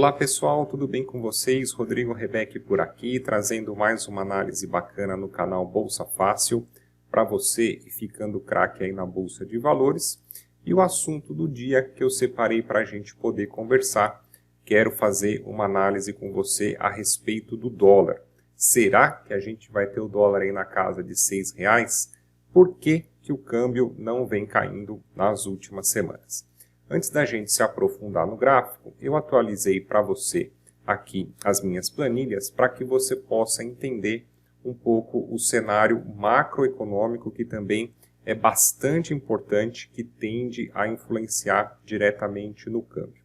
Olá pessoal, tudo bem com vocês? Rodrigo Rebeck por aqui, trazendo mais uma análise bacana no canal Bolsa Fácil, para você e ficando craque aí na Bolsa de Valores. E o assunto do dia que eu separei para a gente poder conversar, quero fazer uma análise com você a respeito do dólar. Será que a gente vai ter o dólar aí na casa de R$6? Por que que o câmbio não vem caindo nas últimas semanas? Antes da gente se aprofundar no gráfico, eu atualizei para você aqui as minhas planilhas para que você possa entender um pouco o cenário macroeconômico, que também é bastante importante, que tende a influenciar diretamente no câmbio.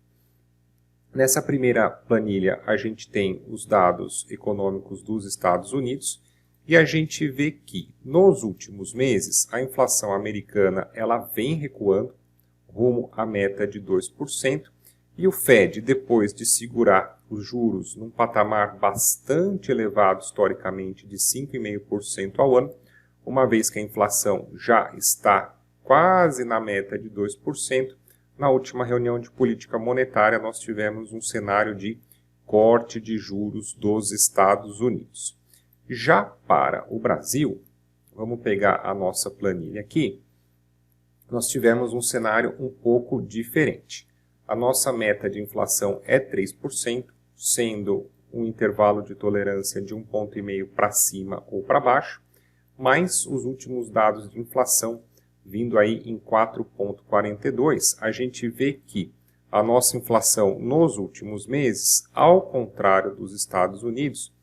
Nessa primeira planilha, a gente tem os dados econômicos dos Estados Unidos e a gente vê que nos últimos meses a inflação americana ela vem recuando rumo à meta de 2%, e o Fed, depois de segurar os juros num patamar bastante elevado historicamente de 5,5% ao ano, uma vez que a inflação já está quase na meta de 2%, na última reunião de política monetária nós tivemos um cenário de corte de juros dos Estados Unidos. Já para o Brasil, vamos pegar a nossa planilha aqui, nós tivemos um cenário um pouco diferente. A nossa meta de inflação é 3%, sendo um intervalo de tolerância de 1,5 ponto para cima ou para baixo, mas os últimos dados de inflação vindo aí em 4,42, a gente vê que a nossa inflação nos últimos meses, ao contrário dos Estados Unidos,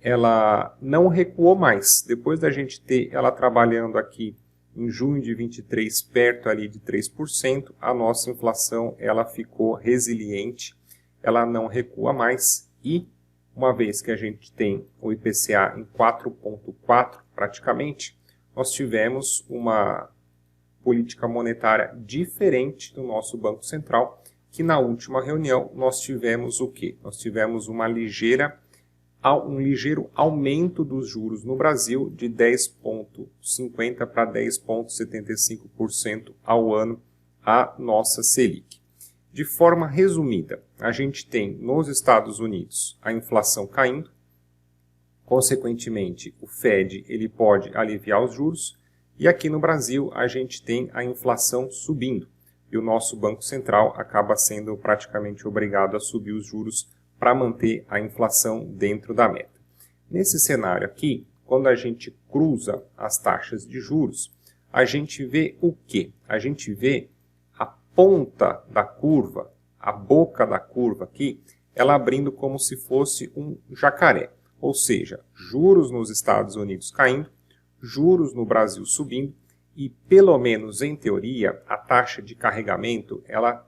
ela não recuou mais. Depois da gente ter ela trabalhando aqui em junho de 23, perto ali de 3%, a nossa inflação ela ficou resiliente, ela não recua mais e, uma vez que a gente tem o IPCA em 4,4 praticamente, nós tivemos uma política monetária diferente do nosso Banco Central, que na última reunião nós tivemos o quê? Nós tivemos um ligeiro aumento dos juros no Brasil de 10,50% para 10,75% ao ano a nossa Selic. De forma resumida, a gente tem nos Estados Unidos a inflação caindo, consequentemente o Fed ele pode aliviar os juros, e aqui no Brasil a gente tem a inflação subindo, e o nosso Banco Central acaba sendo praticamente obrigado a subir os juros para manter a inflação dentro da meta. Nesse cenário aqui, quando a gente cruza as taxas de juros, a gente vê o quê? A gente vê a ponta da curva, a boca da curva aqui, ela abrindo como se fosse um jacaré. Ou seja, juros nos Estados Unidos caindo, juros no Brasil subindo e, pelo menos em teoria, a taxa de carregamento, ela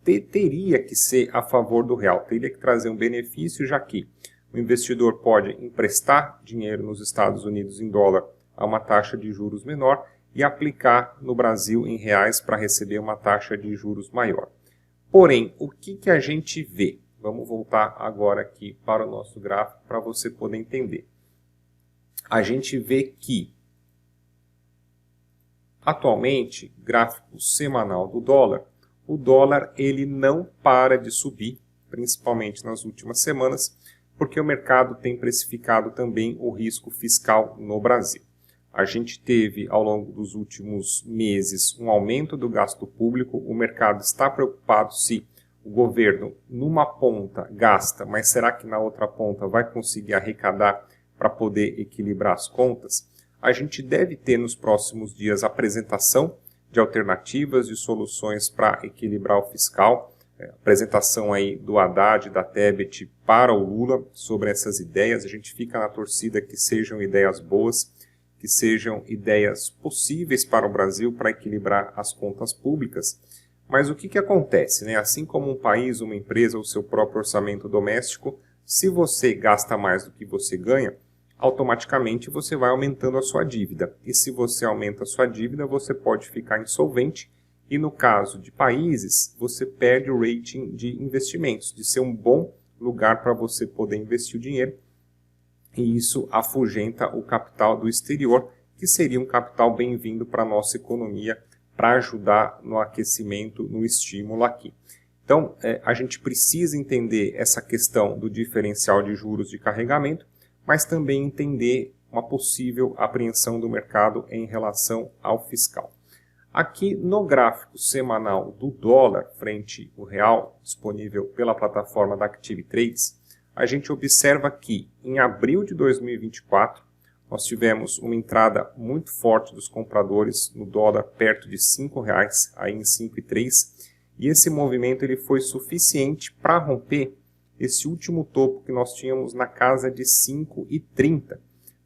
teria que ser a favor do real, teria que trazer um benefício, já que o investidor pode emprestar dinheiro nos Estados Unidos em dólar a uma taxa de juros menor e aplicar no Brasil em reais para receber uma taxa de juros maior. Porém, o que a gente vê? Vamos voltar agora aqui para o nosso gráfico para você poder entender. A gente vê que, atualmente, gráfico semanal do dólar, o dólar ele não para de subir, principalmente nas últimas semanas, porque o mercado tem precificado também o risco fiscal no Brasil. A gente teve, ao longo dos últimos meses, um aumento do gasto público, o mercado está preocupado se o governo, numa ponta, gasta, mas será que na outra ponta vai conseguir arrecadar para poder equilibrar as contas? A gente deve ter nos próximos dias a apresentação de alternativas e soluções para equilibrar o fiscal, apresentação aí do Haddad e da Tebet para o Lula sobre essas ideias. A gente fica na torcida que sejam ideias boas, que sejam ideias possíveis para o Brasil para equilibrar as contas públicas. Mas o que acontece, né? Assim como um país, uma empresa, o seu próprio orçamento doméstico, se você gasta mais do que você ganha, automaticamente você vai aumentando a sua dívida. E se você aumenta a sua dívida, você pode ficar insolvente. E no caso de países, você perde o rating de investimentos, de ser um bom lugar para você poder investir o dinheiro. E isso afugenta o capital do exterior, que seria um capital bem-vindo para a nossa economia, para ajudar no aquecimento, no estímulo aqui. Então, a gente precisa entender essa questão do diferencial de juros de carregamento, mas também entender uma possível apreensão do mercado em relação ao fiscal. Aqui no gráfico semanal do dólar frente ao real, disponível pela plataforma da Active Trades, a gente observa que em abril de 2024, nós tivemos uma entrada muito forte dos compradores no dólar perto de R$ 5,00, aí em 5,03, e esse movimento ele foi suficiente para romper esse último topo que nós tínhamos na casa de 5,30.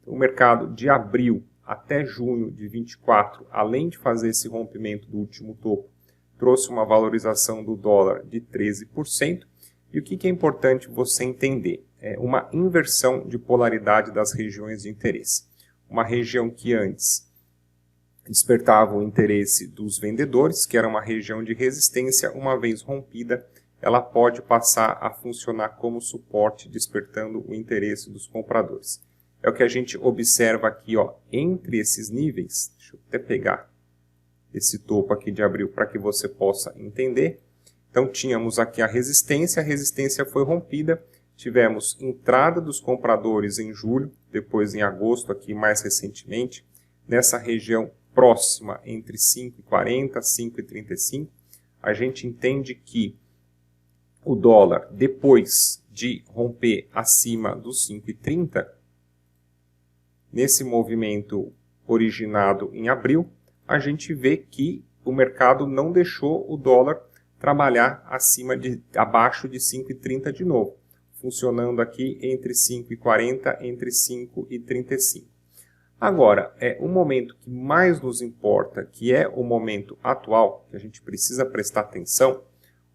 O mercado de abril até junho de 24, além de fazer esse rompimento do último topo, trouxe uma valorização do dólar de 13%. E o que é importante você entender? É uma inversão de polaridade das regiões de interesse. Uma região que antes despertava o interesse dos vendedores, que era uma região de resistência, uma vez rompida, ela pode passar a funcionar como suporte, despertando o interesse dos compradores. É o que a gente observa aqui, ó, entre esses níveis. Deixa eu até pegar esse topo aqui de abril para que você possa entender. Então tínhamos aqui a resistência foi rompida, tivemos entrada dos compradores em julho, depois em agosto aqui mais recentemente, nessa região próxima entre 5,40 e 5,35, a gente entende que o dólar, depois de romper acima dos 5,30, nesse movimento originado em abril, a gente vê que o mercado não deixou o dólar trabalhar abaixo de 5,30 de novo, funcionando aqui entre 5,40 entre 5,35. Agora, o momento que mais nos importa, que é o momento atual, que a gente precisa prestar atenção,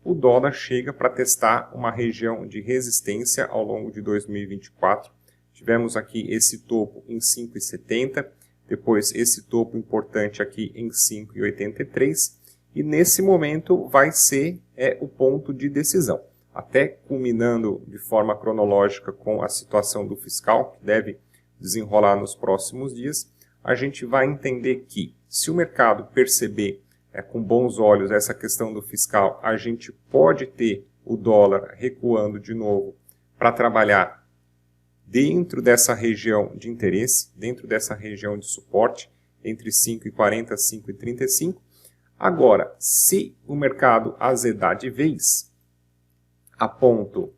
o dólar chega para testar uma região de resistência ao longo de 2024. Tivemos aqui esse topo em 5,70, depois esse topo importante aqui em 5,83, e nesse momento vai ser o ponto de decisão, até culminando de forma cronológica com a situação do fiscal, que deve desenrolar nos próximos dias. A gente vai entender que, se o mercado perceber com bons olhos essa questão do fiscal, a gente pode ter o dólar recuando de novo para trabalhar dentro dessa região de interesse, dentro dessa região de suporte, entre 5,40 e 5,35. Agora, se o mercado azedar de vez, a ponto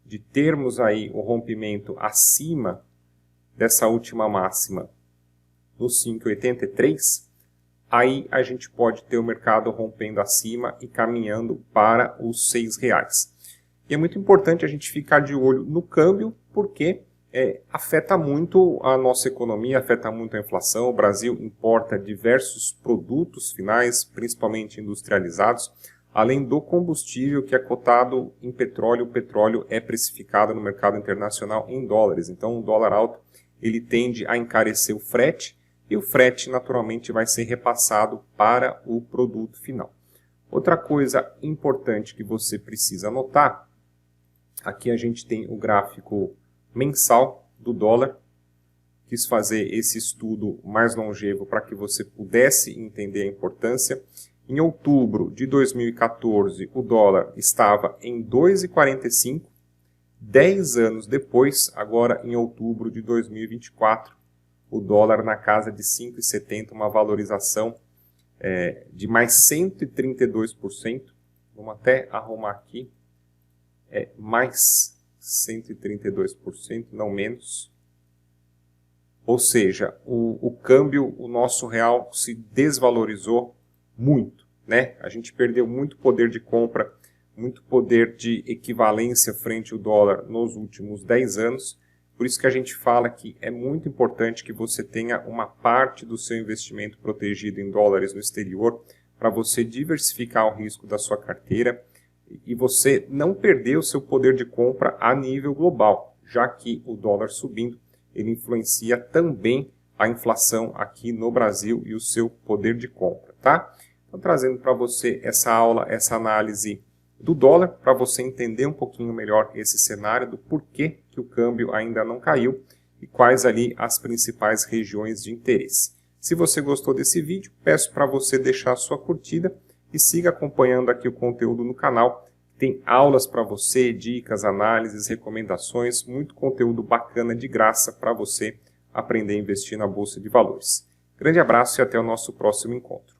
de termos aí o rompimento acima dessa última máxima no 5,83, aí a gente pode ter o mercado rompendo acima e caminhando para os R$ 6,00. E é muito importante a gente ficar de olho no câmbio, porque afeta muito a nossa economia, afeta muito a inflação. O Brasil importa diversos produtos finais, principalmente industrializados, além do combustível que é cotado em petróleo. O petróleo é precificado no mercado internacional em dólares. Então, o dólar alto ele tende a encarecer o frete, e o frete naturalmente vai ser repassado para o produto final. Outra coisa importante que você precisa notar, aqui a gente tem o gráfico mensal do dólar. Quis fazer esse estudo mais longevo para que você pudesse entender a importância. Em outubro de 2014, o dólar estava em 2,45. 10 anos depois, agora em outubro de 2024, o dólar na casa de 5,70, uma valorização de mais 132%. Vamos até arrumar aqui. Mais 132%, não menos. Ou seja, o câmbio, o nosso real se desvalorizou muito, né? A gente perdeu muito poder de compra, muito poder de equivalência frente ao dólar nos últimos 10 anos. Por isso que a gente fala que é muito importante que você tenha uma parte do seu investimento protegido em dólares no exterior, para você diversificar o risco da sua carteira e você não perder o seu poder de compra a nível global, já que o dólar subindo, ele influencia também a inflação aqui no Brasil e o seu poder de compra, tá? Então, trazendo para você essa aula, essa análise do dólar, para você entender um pouquinho melhor esse cenário do porquê que o câmbio ainda não caiu e quais ali as principais regiões de interesse. Se você gostou desse vídeo, peço para você deixar a sua curtida e siga acompanhando aqui o conteúdo no canal. Tem aulas para você, dicas, análises, recomendações, muito conteúdo bacana de graça para você aprender a investir na Bolsa de Valores. Grande abraço e até o nosso próximo encontro.